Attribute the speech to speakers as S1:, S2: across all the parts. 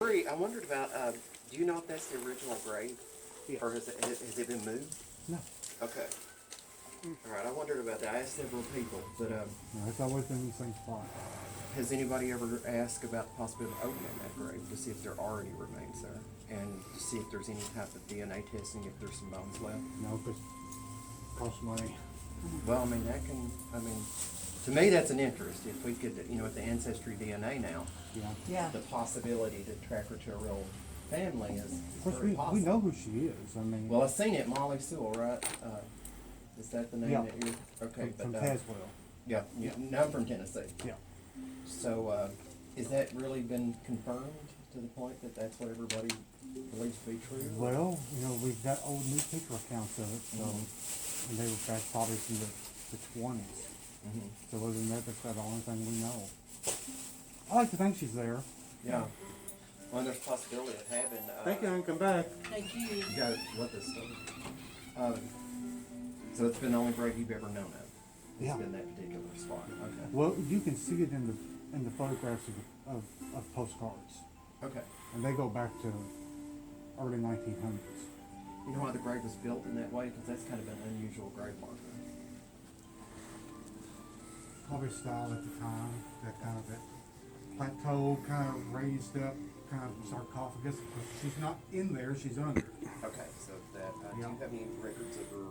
S1: Bree, I wondered about, do you know if that's the original grave?
S2: Yeah.
S1: Or has it been moved?
S2: No,
S1: Okay. All right, I wondered about that. I asked several people, but
S2: no, it's always been in the same spot.
S1: has anybody ever asked about the possibility of opening that grave to see if there are any remains there? And to see if there's any type of DNA testing, if there's some bones left?
S2: No, because costs money.
S1: Well, I mean, to me, that's an interest. If we could, with the Ancestry DNA now,
S2: Yeah.
S3: Yeah.
S1: the possibility to track her to a real family is
S2: Of course,
S1: very possible.
S2: we know who she is. I mean,
S1: Well, I've seen it, Molly Sewell, right? Is that the name
S2: Yeah.
S1: that you're, okay,
S2: from
S1: but,
S2: Caswell.
S1: yeah, no, I'm from Tennessee.
S2: Yeah.
S1: So, is that really been confirmed to the point that that's what everybody believes to be true?
S2: Well, we've got old newspaper accounts of it, so, and they were back probably from the 20s.
S1: Mhm.
S2: So other than that, that's about the only thing we know. I like to think she's there.
S1: Yeah. Well, there's a possibility of having,
S2: Thank you, and come back.
S3: Thank you.
S1: you gotta let this start. So it's been the only grave you've ever known of?
S2: Yeah.
S1: It's been that particular spot, okay.
S2: Well, you can see it in the photographs of postcards,
S1: Okay.
S2: and they go back to early 1900s.
S1: You know why the grave was built in that way? Because that's kind of an unusual grave marker.
S2: Probably style at the time, that kind of that plateau, kind of raised up, kind of sarcophagus. Because she's not in there; she's under.
S1: Okay, so that, do
S2: Yeah.
S1: you have any records of her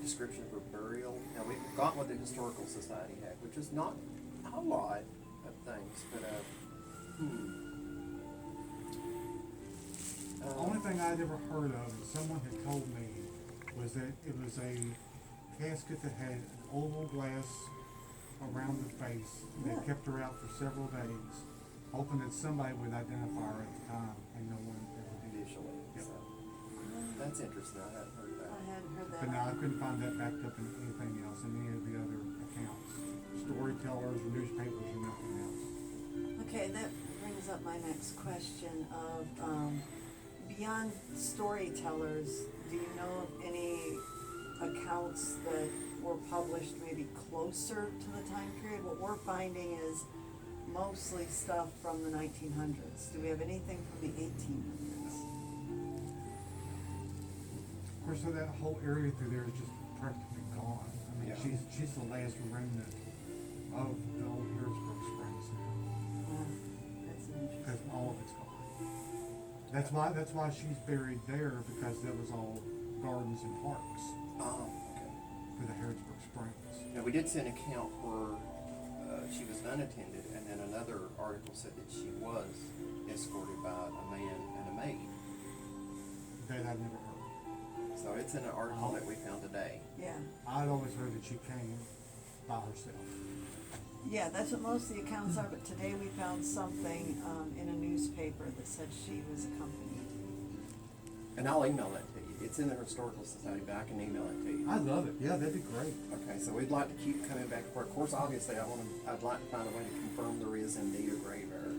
S1: description of her burial? Now, we've got what the Historical Society had, which is not a lot of things, but,
S2: The only thing I'd ever heard of, and someone had told me, was that it was a casket that had an oval glass around the face, and they kept her out for several days, hoping that somebody would identify her at the time, and no one ever did.
S1: initially,
S2: Yep.
S1: so, that's interesting, I hadn't heard
S3: I
S1: that.
S3: hadn't heard
S2: But no, I
S3: that.
S2: couldn't find that backed up in anything else, in any of the other accounts. Storytellers, or newspapers, or nothing else.
S3: Okay, that brings up my next question of, beyond storytellers, do you know of any accounts that were published maybe closer to the time period? What we're finding is mostly stuff from the 1900s. Do we have anything from the 1800s?
S2: Of course, so that whole area through there is just practically gone. I mean,
S1: Yeah.
S2: she's the last remnant of the old Harrodsburg Springs now,
S3: That's an interesting.
S2: because all of it's gone. That's why she's buried there, because that was all gardens and parks
S1: Oh, okay.
S2: for the Harrodsburg Springs.
S1: Now, we did see an account where, she was unattended, and then another article said that she was escorted by a man and a maid.
S2: That I'd never heard.
S1: So it's in an article that we found today.
S3: Yeah.
S2: I'd always heard that she came by herself.
S3: Yeah, that's what most of the accounts are, but today we found something, in a newspaper that said she was accompanied.
S1: And I'll email that to you. It's in the Historical Society, but I can email it to you.
S2: I love it. Yeah, that'd be great.
S1: Okay, so we'd like to keep coming back for it. Of course, obviously, I'd like to find a way to confirm there is indeed a grave error.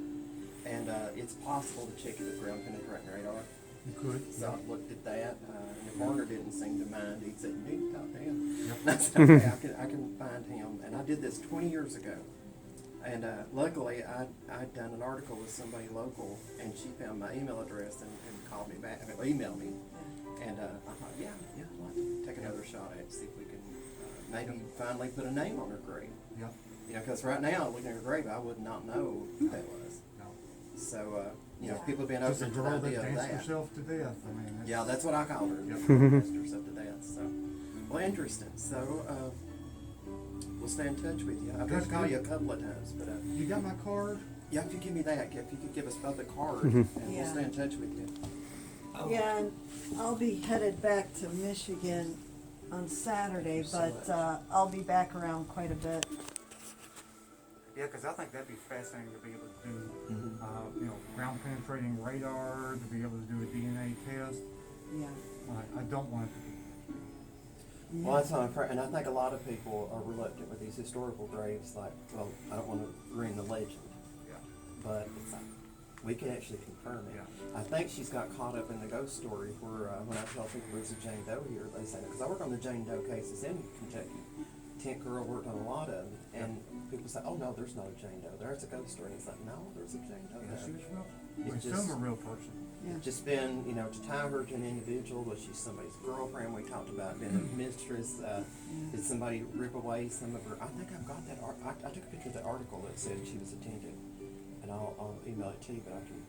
S1: And, it's possible to check it with ground penetrating radar.
S2: You could.
S1: So I looked at that, and the coroner didn't seem to mind. He said, "You need to talk to him."
S2: Yep.
S1: I said, "Okay, I can find him." And I did this 20 years ago. And luckily, I'd done an article with somebody local, and she found my email address and called me back, emailed me. And I thought, yeah, I'd like to take another shot at it, see if we can maybe finally put a name on her grave.
S2: Yep.
S1: Because right now, looking at her grave, I would not know who that was.
S2: No.
S1: So,
S3: Yeah.
S1: people have been
S2: Just a
S1: open to the
S2: girl that
S1: idea of
S2: danced
S1: that.
S2: herself to death. I mean,
S1: Yeah, that's what I call her.
S2: Yep.
S1: Danced herself to death. So, well, interesting. So, we'll stay in touch with you. I've tried to call you a couple of times, but
S2: You got my card?
S1: yeah, if you give me that, if you could give us both a card, and we'll
S3: Yeah.
S1: stay in touch with you.
S3: Yeah, and I'll be headed back to Michigan on Saturday,
S1: So
S3: but,
S1: much.
S3: I'll be back around quite a bit.
S2: Yeah, because I think that'd be fascinating to be able to do,
S1: Mhm.
S2: ground penetrating radar, to be able to do a DNA test.
S3: Yeah.
S2: I don't want it to be.
S1: Well, that's what I'm afraid, and I think a lot of people are reluctant with these historical graves, like, well, I don't want to ruin the legend,
S2: Yeah.
S1: but it's like, we can actually confirm it.
S2: Yeah.
S1: I think she's got caught up in the ghost story where, when I tell people there's a Jane Doe here, they say, because I work on the Jane Doe cases in Kentucky. Tent Girl worked on a lot of them, and people say, oh no, there's not a Jane Doe, there's a ghost story. And it's like, no, there's a Jane Doe
S2: Yeah,
S1: there.
S2: she was real. We
S1: It's
S2: assume
S1: just,
S2: a real person.
S3: Yeah.
S1: it's just been, you know, to tie her to an individual, was she somebody's girlfriend? We talked about being a mistress. Did somebody rip away some of her? I think I've got that. I took a picture of the article that said she was attended, and I'll email it to you. But I can.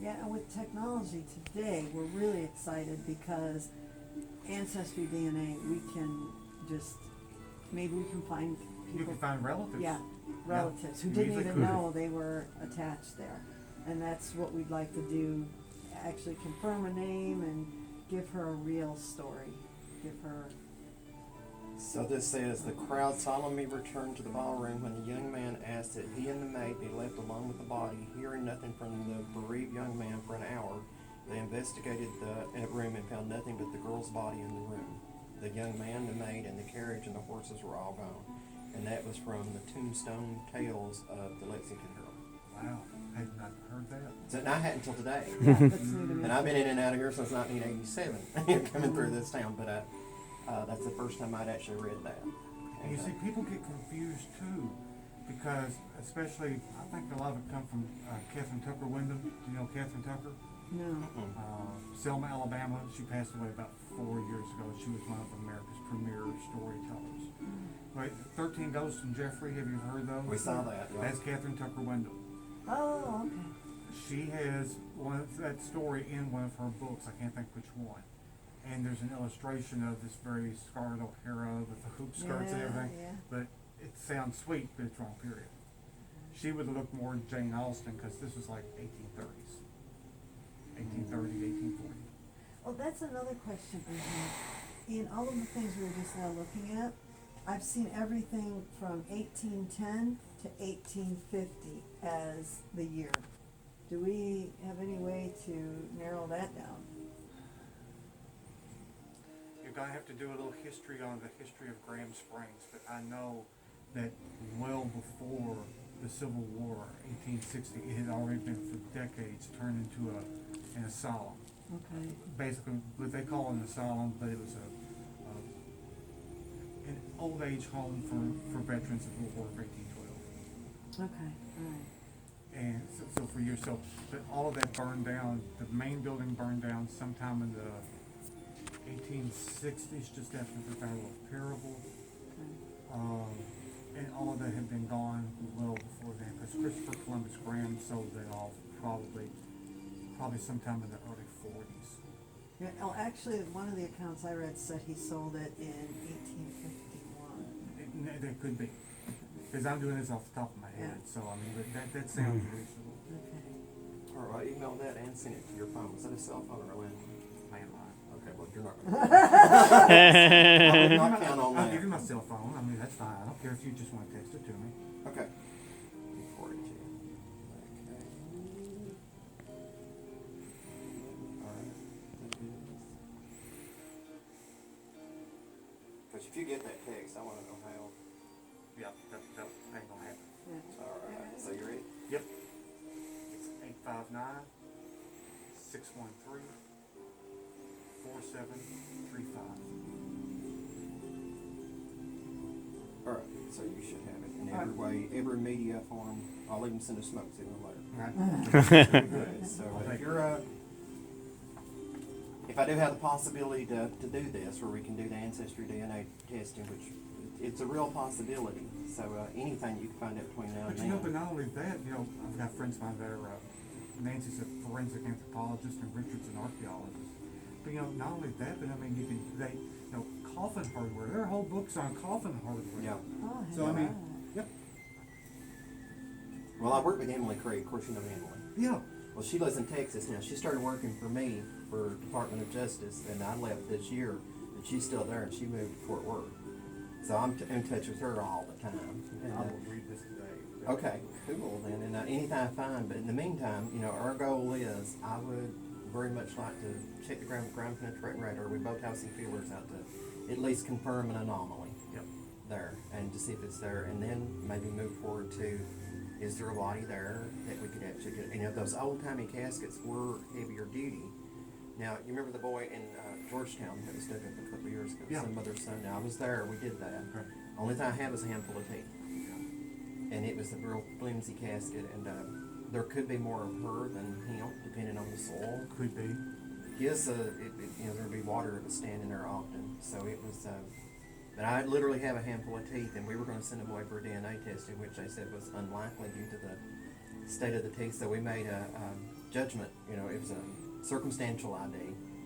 S3: Yeah, and with technology today, we're really excited because Ancestry DNA, we can just, maybe we can find
S2: You
S3: people.
S2: can find relatives.
S3: Yeah, relatives who
S2: you
S3: didn't
S2: easily
S3: even
S2: could.
S3: know they were attached there. And that's what we'd like to do, actually confirm a name and give her a real story. Give her,
S1: So this says the crowd solemnly returned to the ballroom when the young man asked that he and the maid be left alone with the body. Hearing nothing from the bereaved young man for an hour, they investigated the room and found nothing but the girl's body in the room. The young man, the maid, and the carriage and the horses were all gone. And that was from the Tombstone Tales of the Lexington Herald.
S2: Wow, I had not heard that.
S1: So and I hadn't until today.
S3: yeah, that's new to me.
S1: And I've been in and out of here since 1987, coming through this town. But that's the first time I'd actually read that.
S2: And you see, people get confused too, because especially, I think a lot of it come from Catherine Tucker Wyndham. Do you know Catherine Tucker?
S3: No.
S2: Selma, Alabama. She passed away about 4 years ago. She was one of America's premier storytellers. Right, 13 Ghosts from Jeffrey. Have you heard those?
S1: We saw that. Yeah.
S2: That's Catherine Tucker Wyndham.
S3: Oh, okay.
S2: She has that story in one of her books. I can't think which one. And there's an illustration of this very Scarlett O'Hara with the hoop skirts and
S3: Yeah,
S2: everything.
S3: yeah.
S2: But it sounds sweet, but it's wrong. Period. She would look more Jane Austen because this was like 1830s, 1830, 1840.
S3: Well, that's another question I have. In all of the things we were just now looking at, I've seen everything from 1810 to 1850 as the year. Do we have any way to narrow that down?
S2: You're gonna have to do a little history on the history of Graham Springs, but I know that well before the Civil War, 1860, it had already been for decades turned into an asylum.
S3: Okay.
S2: Basically, what they call an asylum, but it was an old age home for veterans of the War of 1812.
S3: Okay, all right.
S2: And so for years, but all of that burned down. The main building burned down sometime in the 1860s, just after the Battle of Parable. And all of that had been gone well before then, because Christopher Columbus Graham sold that off probably sometime in the early 40s.
S3: Yeah, oh, actually, one of the accounts I read said he sold it in 1851.
S2: That could be, because I'm doing this off the top of my head,
S3: Yeah.
S2: so I mean, but that sounds reasonable.
S3: Okay.
S1: All right, email that and send it to your phone. Was that a cell phone or a landline?
S2: Landline.
S1: Okay, well, you're not going to. I would not count on
S2: I'll give you
S1: that.
S2: my cell phone. I mean, that's fine. I don't care if you just want to text it to me.
S1: Okay. Forward it to you. Okay. All right. Because if you get that text, I want to know how.
S2: Yeah, that ain't gonna happen.
S3: Yeah.
S1: All right. So you're ready?
S2: Yep. It's 859-613-4735.
S1: All right. So you should have it in
S3: All
S1: every way, every media form. I'll even send a smoke signal later.
S2: Right.
S1: Good. So if you're if I do have the possibility to do this, where we can do the ancestry DNA testing, which it's a real possibility. So anything you can find out between now and
S2: But you know,
S1: then.
S2: but not only that, you know, I've got friends of mine that are, Nancy's a forensic anthropologist and Richard's an archaeologist. But you know, not only that, but I mean, coffin hardware. There are whole books on coffin hardware.
S1: Yeah.
S3: Oh,
S2: So I mean, yep,
S1: Well, I work with Emily Craig. Of course, you know Emily.
S2: yeah.
S1: Well, she lives in Texas now. She started working for me for Department of Justice, and I left this year. But she's still there, and she moved to Fort Worth. So I'm in touch with her all the time. And,
S2: I will read this today.
S1: okay, cool then. And anything I find, but in the meantime, you know, our goal is I would very much like to check the ground penetrating radar. We both have some feelers out to at least confirm an anomaly
S2: Yep.
S1: there, and to see if it's there, and then maybe move forward to, is there a body there that we could actually get? You know, those old timey caskets were heavier duty. Now, you remember the boy in Georgetown that was dug up a couple of years ago?
S2: Yeah.
S1: Some mother's son. Now, I was there. We did that.
S2: Okay.
S1: Only thing I had was a handful of teeth, and it was a real flimsy casket. And there could be more of her than him, depending on the soil.
S2: Could be.
S1: His, there'd be water that was standing there often, so it was, but I literally have a handful of teeth, and we were gonna send them away for DNA testing, which they said was unlikely due to the state of the teeth, so we made a judgment, it was a circumstantial ID.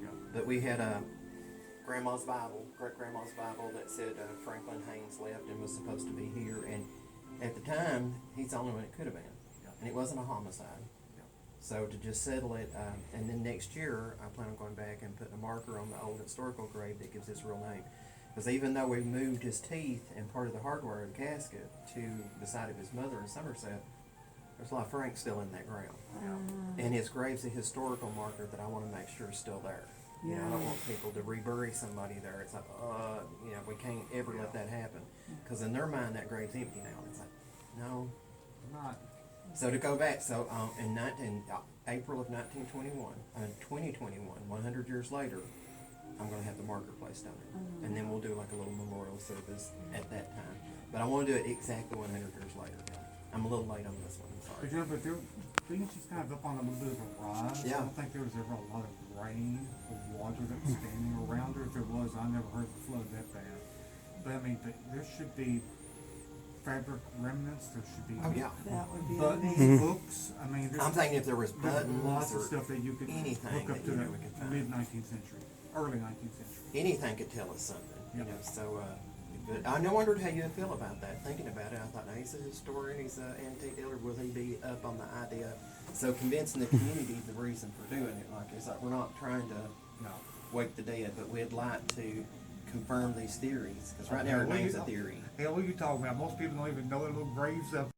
S2: Yeah.
S1: But we had a grandma's Bible, great-grandma's Bible that said Franklin Haynes left and was supposed to be here, and at the time, he's the only one it could have been, and it wasn't a homicide. So to just settle it, and then next year, I plan on going back and putting a marker on the old historical grave that gives his real name. Because even though we moved his teeth and part of the hardware of the casket to the side of his mother in Somerset, there's a lot of Frank still in that ground. And his grave's a historical marker that I want to make sure is still there. I don't want people to rebury somebody there. It's like, we can't ever let that happen. Because in their mind, that grave's empty now. It's like, no,
S2: Not.
S1: so to go back, in April of 2021, 100 years later, I'm gonna have the marker placed on it. And then we'll do like a little memorial service at that time. But I wanna do it exactly 100 years later. I'm a little late on this one, I'm sorry.
S2: But being she's kind of up on a little bit of a rise,
S1: Yeah.
S2: I don't think there was ever a lot of rain or water that was standing around her. If there was, I never heard the flood that bad. But I mean, there should be fabric remnants, there should be
S1: Oh, yeah.
S3: That would be
S2: buttons,
S3: amazing.
S2: hooks, I mean,
S1: I'm thinking if there was
S2: there's
S1: buttons
S2: lots of
S1: or
S2: stuff that you could
S1: anything
S2: hook up
S1: that,
S2: to
S1: we could
S2: the
S1: find.
S2: mid-19th century, early 19th century.
S1: Anything could tell us something,
S2: Yep.
S1: so, but I wondered how you feel about that, thinking about it. I thought, now, he's a historian, he's an antique dealer, will he be up on the idea? So convincing the community the reason for doing it, like, it's like, we're not trying to
S2: No.
S1: wake the dead, but we'd like to confirm these theories, because right now our name's a theory.
S2: Hell, what are you talking about? Most people don't even know their little graves up